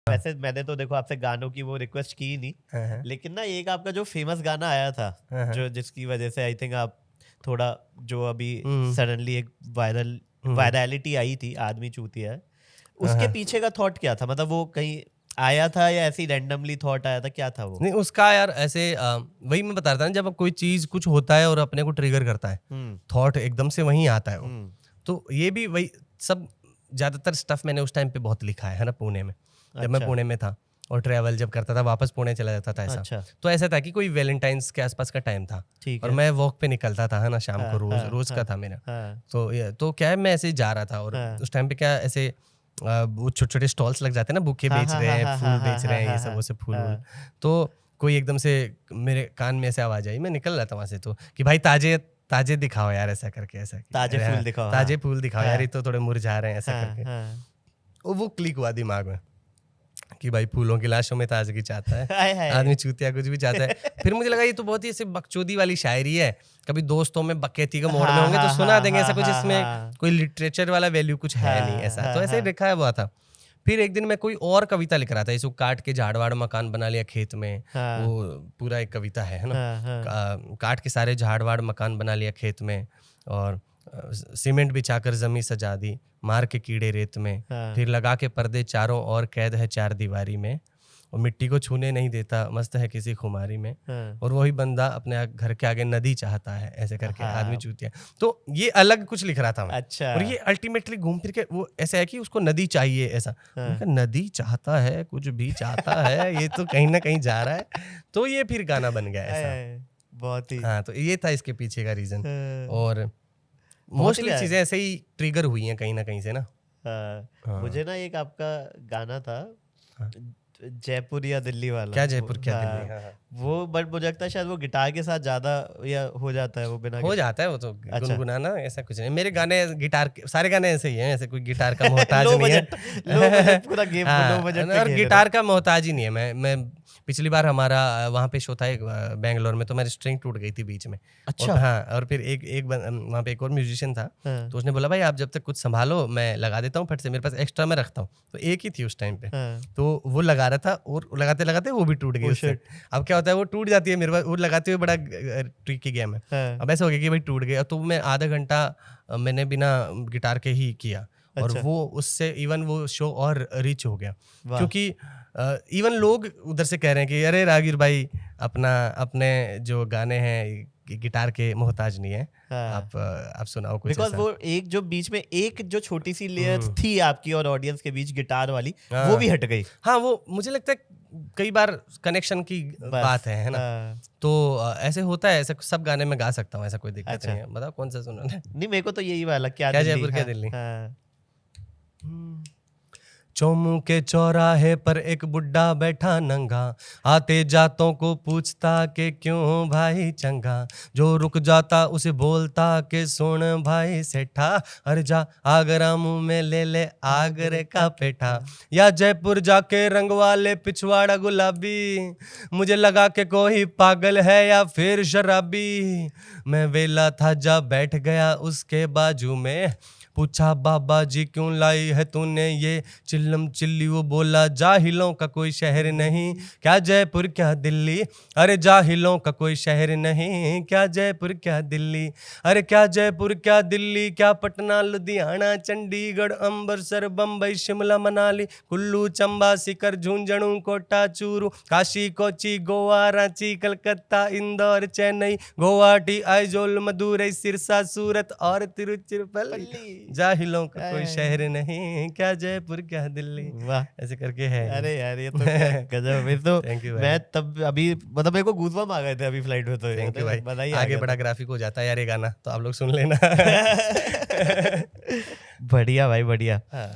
वैसे मैंने तो देखो आपसे गानों की वो रिक्वेस्ट की ही नहीं, हाँ, लेकिन ना एक आपका जो फेमस गाना आया था, हाँ, जो जिसकी वजह से आई थिंक आप थोड़ा, जो अभी हम्म, सडनली एक वायरलिटी आई थी, आदमी चूतिया है, उसके हाँ। पीछे का थॉट क्या था? मतलब वो कहीं आया था या ऐसी रैंडमली थॉट आया था, क्या था वो? नहीं उसका यार ऐसे वही मैं बता रहा था ना, जब कोई चीज कुछ होता है और अपने को ट्रिगर करता है, हम्म। थॉट एकदम से वहीं आता है वो। हम्म। तो ये भी वही सब, ज्यादातर स्टफ मैंने उस टाइम पे बहुत लिखा है ना, पुणे में। जब मैं अच्छा। पुणे में था और ट्रैवल जब करता था, वापस पुणे चला जाता था ऐसा। अच्छा। तो ऐसा था कि कोई वैलेंटाइंस के आसपास का टाइम था ठीक और है। मैं वॉक पे निकलता था है ना, शाम को हाँ रोज हाँ रोज हाँ का था मेरा। हाँ तो क्या है, मैं ऐसे ही जा रहा था और हाँ उस टाइम पे क्या ऐसे वो छोटे छोटे स्टॉल्स लग जाते हैं ना, बुके हाँ बेच हाँ रहे हाँ हैं, हाँ फूल हाँ बेच रहे हाँ हैं, ये हाँ सब वो सब फूल वूल। हाँ। तो कोई एकदम से मेरे कान में ऐसे आवाज आई, मैं निकल रहा था वहां से, तो कि भाई ताजे ताजे दिखाओ यार, ऐसा करके, ऐसा कि ताजे अरे हाँ, फूल दिखाओ। हाँ ताजे फूल दिखाओ यार, हाँ ये तो थोड़े मुरझा रहे हैं, ऐसा हाँ करके। हाँ। वो क्लिक हुआ दिमाग में कि भाई फूलों की लाशों में ताजगी चाहता है हाय हाय। आदमी, चूतिया कुछ भी चाहता है। फिर मुझे लगा ये तो बहुत ही ऐसे बकचोदी वाली शायरी है, कभी दोस्तों में बकैती के मोड़ में हाँ होंगे तो हाँ सुना हाँ देंगे, हाँ ऐसा कुछ हाँ इसमें हाँ कोई लिटरेचर वाला वैल्यू कुछ है नहीं हाँ ऐसा। हाँ तो ऐसे ही हाँ लिखा है हुआ था। फिर एक दिन मैं कोई और कविता लिख रहा था, इसको काट के झाड़ वाड़ मकान बना लिया खेत में। हाँ वो पूरा एक कविता है ना, हाँ हाँ काट के सारे झाड़ वाड़ मकान बना लिया खेत में, और सीमेंट बिछाकर जमी सजा दी, मार के कीड़े रेत में, हाँ फिर लगा के पर्दे चारों और कैद है चार दीवारी में, और मिट्टी को छूने नहीं देता, मस्त है किसी खुमारी में, हाँ और वही बंदा अपने घर के आगे नदी चाहता है, ऐसे करके आदमी हाँ। चूतिया। तो ये अलग कुछ लिख रहा था मैं, अच्छा। और ये अल्टीमेटली घूम फिर के वो ऐसा है कि उसको नदी चाहिए ऐसा। मैंने हाँ कहा नदी चाहता है, कुछ भी चाहता है, ये तो कहीं ना कहीं जा रहा है। तो ये फिर गाना बन गया हाय ऐसा। हाय, बहुत ही हाँ, तो ये था इसके पीछे का रीजन। हाँ, और बहुत ही मोस्टली प्यार। चीजें ऐसे ही ट्रिगर हुई हैं कहीं ना कहीं से ना। हाँ, हाँ, मुझे ना एक आपका गाना था, हाँ। जयपुर या दिल्ली वाला क्या वो, जयपुर क्या दिल्ली, हाँ हाँ हाँ। वो, बट मुझे लगता है शायद वो गिटार के साथ ज्यादा या हो जाता है वो बिना हो गिटार। जाता है वो तो, अच्छा। गुनगुनाना ऐसा कुछ नहीं। मेरे गाने गिटार के, सारे गाने ऐसे ही हैं, ऐसे कोई गिटार का मोहताज लो नहीं है। बजट, लो बजट पूरा गेम लो हाँ, बजट पे और खेल रहे गिटार का मोहताज ही नहीं है मैं। पिछली बार हमारा वहाँ पे शो था एक बैंगलोर में, तो मेरी स्ट्रिंग टूट गई थी बीच में। हो। अच्छा। और हाँ, और फिर वहाँ पे एक और म्यूजिशियन था, हाँ तो उसने बोला भाई आप जब तक कुछ संभालो मैं लगा देता हूँ फट से, मेरे पास एक्स्ट्रा में रखता हूँ। तो एक ही थी उस टाइम पे, हाँ। तो वो लगा रहा था और लगाते लगाते वो भी टूट गई Oh उससे। shit। अब क्या होता है, वो टूट जाती है मेरे पास, वो लगाते हुए बड़ा ट्रिकी गेम है। हाँ। अब ऐसा हो गया कि भाई टूट गया, तो मैं आधा घंटा मैंने बिना गिटार के ही किया, और अच्छा। वो उससे इवन वो शो और रिच हो गया। वाह। क्योंकि इवन लोग उधर से कह रहे हैं कि अरे रागिर भाई अपने जो गाने हैं गिटार के मोहताज नहीं है, हाँ, आप सुनाओ कुछ बिकॉज ऐसा। वो एक जो बीच में एक जो छोटी सी लेयर हम्म, थी आपकी और ऑडियंस के बीच गिटार वाली, वो हाँ भी हट गई। हाँ, वो मुझे लगता है कई बार कनेक्शन की बस। बात है ना। हाँ। तो ऐसे होता है, ऐसा सब गाने में गा सकता हूँ, ऐसा कोई दिक्कत अच्छा। नहीं है। बताओ कौन सा सुना। नहीं, मेरे को तो यही वाला, क्या क्या दिल्ली। जयपुर क्या हाँ दिल्ली। हाँ चौमू के चौराहे पर एक बुड्ढा बैठा नंगा, आते जातों को पूछता कि क्यों भाई चंगा, जो रुक जाता उसे बोलता कि सुन भाई सेठा, अरे जा आगरा मुंह में ले ले आगरे का पेठा, या जयपुर जाके रंग वाले पिछवाड़ा गुलाबी, मुझे लगा कि कोई पागल है या फिर शराबी, मैं वेला था जा बैठ गया उसके बाजू में, पूछा बाबा जी क्यों लाई है तूने ये चिल्लम चिल्ली, वो बोला जाहिलों का कोई शहर नहीं, क्या जयपुर क्या दिल्ली, अरे जाहिलों का कोई शहर नहीं, क्या जयपुर क्या दिल्ली, अरे क्या जयपुर क्या दिल्ली, क्या पटना लुधियाना चंडीगढ़ अम्बरसर बम्बई शिमला मनाली कुल्लू चंबा सीकर झुंझुनू कोटा चूरू काशी कोची गोवा रांची कलकत्ता इंदौर चेन्नई गुवाहाटी आइजोल मदुरई सिरसा सूरत और तिरुचिरापल्ली, पल्ली। जाहिलों का कोई आय। शहर नहीं, क्या जयपुर क्या दिल्ली, वाह। ऐसे करके है। अरे यार, ये तो क्या गजब है। तो थैंक यू भाई, मैं तब अभी, मतलब मेरे को गूज़बम्प आ गए थे अभी फ्लाइट में, तो थैंक यू भाई। बधाई आ आगे गया बड़ा था। ग्राफिक हो जाता है यार ये गाना, तो आप लोग सुन लेना। बढ़िया भाई, बढ़िया। हाँ,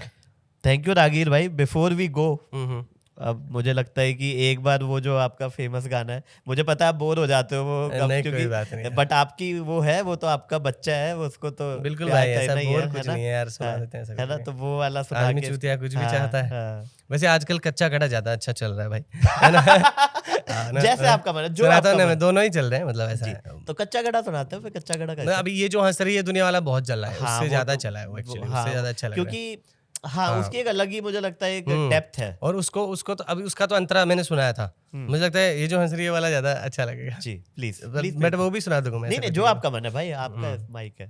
थैंक यू रागीर भाई। बिफोर वी गो, हम्म, अब मुझे लगता है कि एक बार वो जो आपका फेमस गाना है, मुझे पता है आप बोर हो जाते हो वो नहीं, क्योंकि कोई बात नहीं है। बट आपकी वो है, वो तो आपका बच्चा है, वो उसको तो बिल्कुल प्यार भाई, ऐसा करना ही बोर है कुछ ना? नहीं है यार, सुना हाँ, देते हैं ऐसा है ना? करके। तो वो वाला सुना आदमी के चूतिया कुछ भी हाँ, चाहता है। हाँ। वैसे आजकल कच्चा कड़ा ज्यादा अच्छा चल रहा है भाई, है ना। हाँ, ना, जैसे आपका मन है, जो सुनाता आपका हूँ ना, मन मैं दोनों ही चल रहे हैं, मतलब ऐसा जी। है। तो कच्चा गड़ा सुनाते हो, फिर कच्चा गड़ा मैं करके। अभी ये जो हंस रही है दुनिया वाला बहुत चल रहा है, हाँ उससे वो ज्यादा तो चला है वो, एक्चुअली हाँ उससे ज्यादा अच्छा लग रहा है। क्योंकि हाँ, उसकी एक अलग ही मुझे लगता है एक डेप्थ है। और उसको तो अभी उसका तो अंतरा मैंने सुनाया था, मुझे लगता है ये जो हंस रही है वाला ज्यादा अच्छा लगेगा। जी प्लीज मैं वो भी सुना दूंगा। नहीं, जो आपका मन है भाई, आपका माइक है।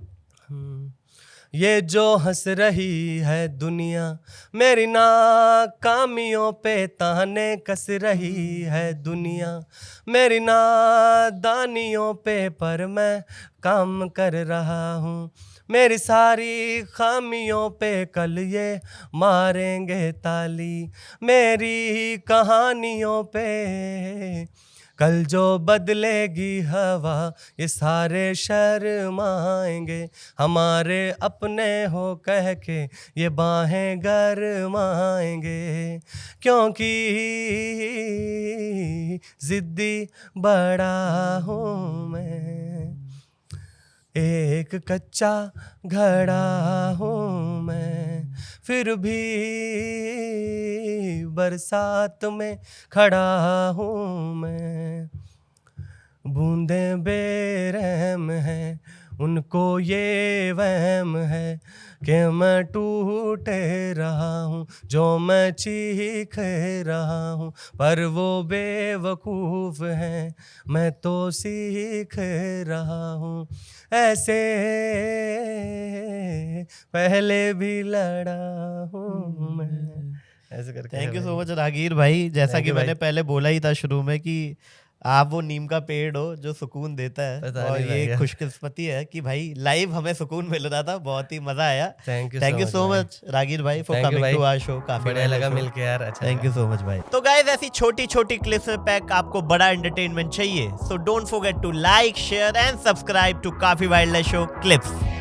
ये जो हंस रही है दुनिया मेरी नाकामियों पे ताने कस रही है दुनिया मेरी नादानियों पे, पर मैं काम कर रहा हूँ। मेरी सारी खामियों पे कल ये मारेंगे ताली, मेरी कहानियों पे कल जो बदलेगी हवा ये सारे शर्माएंगे, हमारे अपने हो कह के ये बाहें गरमाएंगे, क्योंकि जिद्दी बड़ा हूँ मैं, एक कच्चा घड़ा हूँ मैं, फिर भी बरसात में खड़ा हूँ मैं। बूंदें बेरहम हैं उनको ये वहम है कि मैं टूट रहा हूँ, जो मैं चीख रहा हूँ, पर वो बेवकूफ़ हैं मैं तो सीख रहा हूँ। ऐसे पहले भी लड़ा हूँ मैं, ऐसे करके। थैंक यू सो मच रागीर भाई। जैसा कि मैंने पहले बोला ही था शुरू में कि आप वो नीम का पेड़ हो जो सुकून देता है, और ये खुशकिस्मती है कि भाई लाइव हमें सुकून मिल रहा था, बहुत ही मजा आया। थैंक यू सो मच रागीर भाई for coming to our show. काफी बढ़िया लगा मिलके यार, अच्छा। थैंक यू सो मच भाई। तो गाइस ऐसी छोटी छोटी क्लिप्स में पैक आपको बड़ा एंटरटेनमेंट चाहिए, so don't forget to like share and subscribe to काफी वाइल्डलाइफ शो क्लिप्स।